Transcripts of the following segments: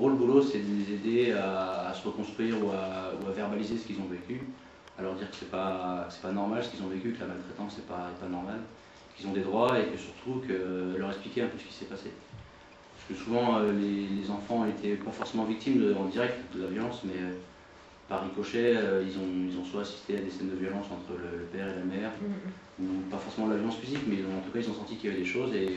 gros, le boulot, c'est de les aider à se reconstruire ou à verbaliser ce qu'ils ont vécu, à leur dire que c'est pas normal ce qu'ils ont vécu, que la maltraitance n'est pas normal, qu'ils ont des droits et que surtout que leur expliquer un peu ce qui s'est passé. Parce que souvent, les enfants n'étaient pas forcément victimes en direct de la violence, mais par ricochet, ils ont soit assisté à des scènes de violence entre le père et la mère, ou pas forcément de la violence physique, mais en tout cas, ils ont senti qu'il y avait des choses. Et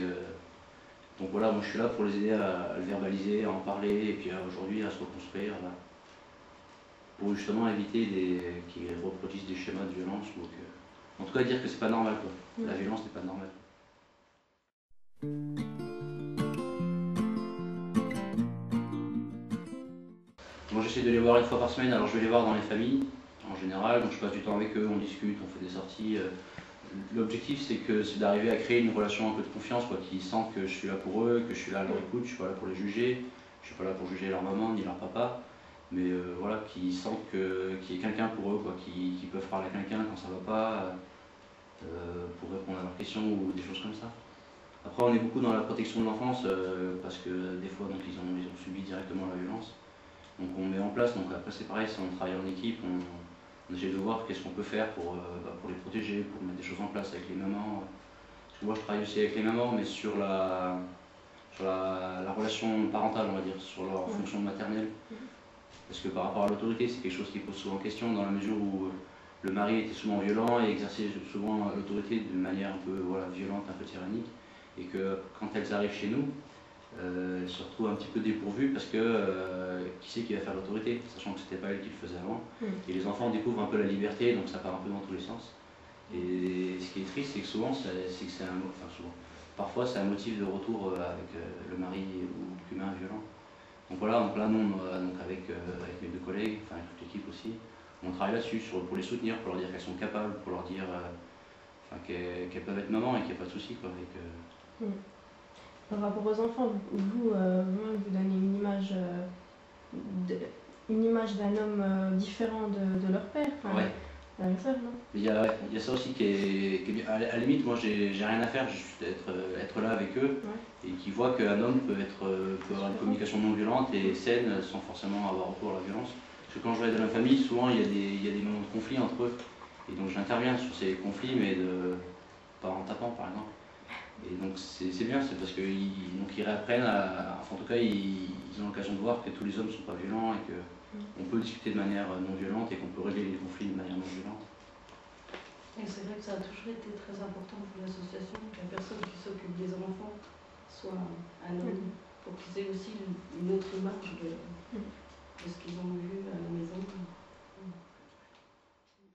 donc voilà, moi je suis là pour les aider à le verbaliser, à en parler, et puis aujourd'hui à se reconstruire, pour justement éviter qu'ils reproduisent des schémas de violence, ou en tout cas dire que c'est pas normal, quoi. La violence n'est pas normale. Moi j'essaie de les voir une fois par semaine, alors je vais les voir dans les familles en général, donc je passe du temps avec eux, on discute, on fait des sorties. L'objectif c'est d'arriver à créer une relation un peu de confiance, quoi, qu'ils sentent que je suis là pour eux, que je suis là à leur écoute, je suis pas là pour les juger, je suis pas là pour juger leur maman ni leur papa, mais voilà, qu'ils sentent qu'il y ait quelqu'un pour eux, quoi, qu'ils peuvent parler à quelqu'un quand ça va pas, pour répondre à leurs questions ou des choses comme ça. Après on est beaucoup dans la protection de l'enfance, parce que des fois donc, ils ont subi directement la violence. Donc on met en place, donc après c'est pareil, si on travaille en équipe, on essaie de voir qu'est-ce qu'on peut faire pour les protéger, pour mettre des choses en place avec les mamans. Parce que moi je travaille aussi avec les mamans, mais sur la relation parentale, on va dire, sur leur fonction maternelle. Parce que par rapport à l'autorité, c'est quelque chose qui pose souvent question, dans la mesure où le mari était souvent violent et exerçait souvent l'autorité d'une manière un peu violente, un peu tyrannique. Et que quand elles arrivent chez nous, elles se retrouvent un petit peu dépourvues parce que qui c'est qui va faire l'autorité, sachant que c'était pas elle qui le faisait avant. Et les enfants découvrent un peu la liberté, donc ça part un peu dans tous les sens. Et ce qui est triste, c'est que souvent, parfois c'est un motif de retour avec le mari ou l'humain violent. Donc voilà, donc là nous, avec mes deux collègues, enfin avec toute l'équipe aussi, on travaille là-dessus pour les soutenir, pour leur dire qu'elles sont capables, pour leur dire qu'elles peuvent être maman et qu'il n'y a pas de souci, quoi. Par rapport aux enfants, vous donnez une image d'un homme différent de leur père, ouais. Leur père, non? Il y a ça aussi qui est bien. À la limite, moi j'ai rien à faire, juste être là avec eux, et qui voient qu'un homme peut avoir une communication non violente et saine sans forcément avoir recours à la violence. Parce que quand je vais dans la famille, souvent il y a des moments de conflit entre eux, et donc j'interviens sur ces conflits, mais pas en tapant par exemple. Et donc c'est bien, c'est parce qu'ils réapprennent, en tout cas ils ont l'occasion de voir que tous les hommes ne sont pas violents et qu'on peut discuter de manière non violente et qu'on peut régler les conflits de manière non violente. Et c'est vrai que ça a toujours été très important pour l'association que la personne qui s'occupe des enfants soit un homme, pour qu'ils aient aussi une autre image de ce qu'ils ont vu